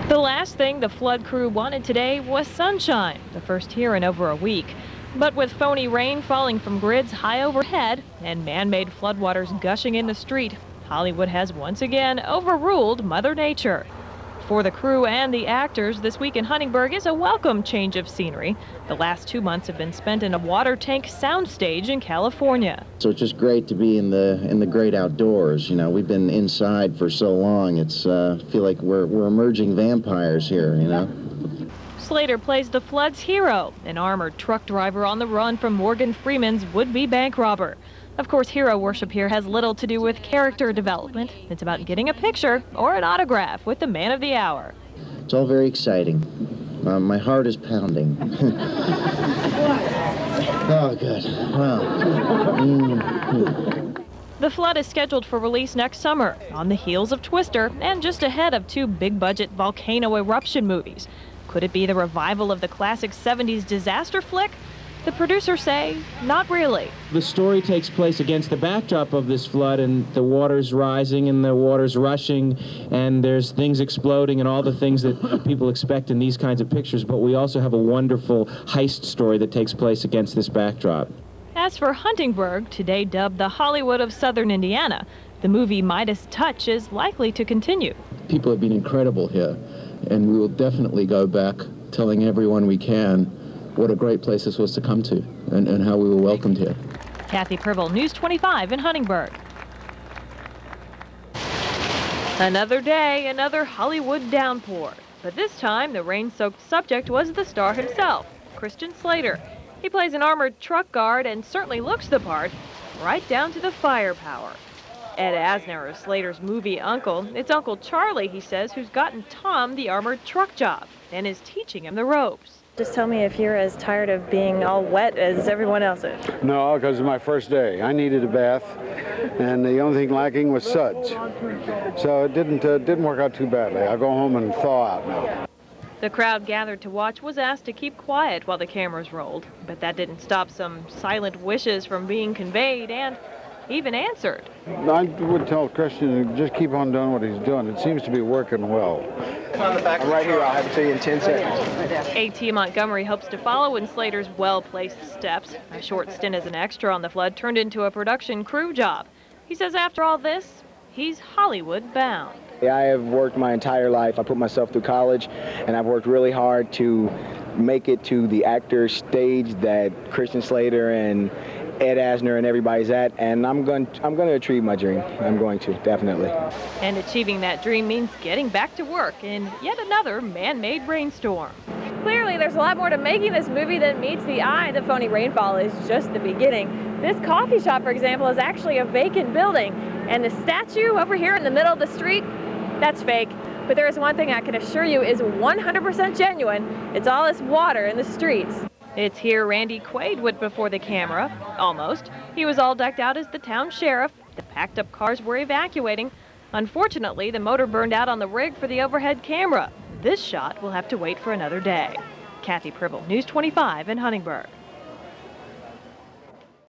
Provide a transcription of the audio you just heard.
The last thing the flood crew wanted today was sunshine, the first here in over a week. But with phony rain falling from grids high overhead and man-made floodwaters gushing in the street, Hollywood has once again overruled Mother Nature. For the crew and the actors, this week in Huntingburg is a welcome change of scenery. The last 2 months have been spent in a water tank soundstage in California. So it's just great to be in the great outdoors. You know, we've been inside for so long. It's feel like we're emerging vampires here. You know. Slater plays the flood's hero, an armored truck driver on the run from Morgan Freeman's would-be bank robber. Of course, hero worship here has little to do with character development. It's about getting a picture or an autograph with the man of the hour. It's all very exciting. My heart is pounding. Oh, good. Wow. The Flood is scheduled for release next summer, on the heels of Twister and just ahead of 2 big-budget volcano eruption movies. Could it be the revival of the classic 70s disaster flick? The producers say, not really. The story takes place against the backdrop of this flood, and the water's rising and the water's rushing, and there's things exploding and all the things that people expect in these kinds of pictures. But we also have a wonderful heist story that takes place against this backdrop. As for Huntingburg, today dubbed the Hollywood of Southern Indiana, the movie Midas Touch is likely to continue. People have been incredible here, and we will definitely go back telling everyone we can what a great place this was to come to and how we were welcomed here. Cathy Prybil, News 25 in Huntingburg. Another day, another Hollywood downpour. But this time, the rain-soaked subject was the star himself, Christian Slater. He plays an armored truck guard and certainly looks the part, right down to the firepower. Ed Asner is Slater's movie uncle. It's Uncle Charlie, he says, who's gotten Tom the armored truck job and is teaching him the ropes. Just tell me if you're as tired of being all wet as everyone else is. No, because it's my first day. I needed a bath, and the only thing lacking was suds. So it didn't work out too badly. I'll go home and thaw out now. The crowd gathered to watch was asked to keep quiet while the cameras rolled, but that didn't stop some silent wishes from being conveyed and even answered. I would tell Christian to just keep on doing what he's doing. It seems to be working well. I'm right here. I'll have it to you in 10 seconds. A.T. Montgomery hopes to follow in Slater's well-placed steps. A short stint as an extra on The Flood turned into a production crew job. He says after all this, he's Hollywood bound. I have worked my entire life. I put myself through college, and I've worked really hard to make it to the actor stage that Christian Slater and Ed Asner and everybody's at, and I'm going to achieve my dream. I'm going to, definitely. And achieving that dream means getting back to work in yet another man-made rainstorm. Clearly, there's a lot more to making this movie than meets the eye. The phony rainfall is just the beginning. This coffee shop, for example, is actually a vacant building, and the statue over here in the middle of the street, that's fake. But there is one thing I can assure you is 100% genuine. It's all this water in the streets. It's here Randy Quaid went before the camera, almost. He was all decked out as the town sheriff. The packed up cars were evacuating. Unfortunately, the motor burned out on the rig for the overhead camera. This shot will have to wait for another day. Cathy Prybil, News 25 in Huntingburg.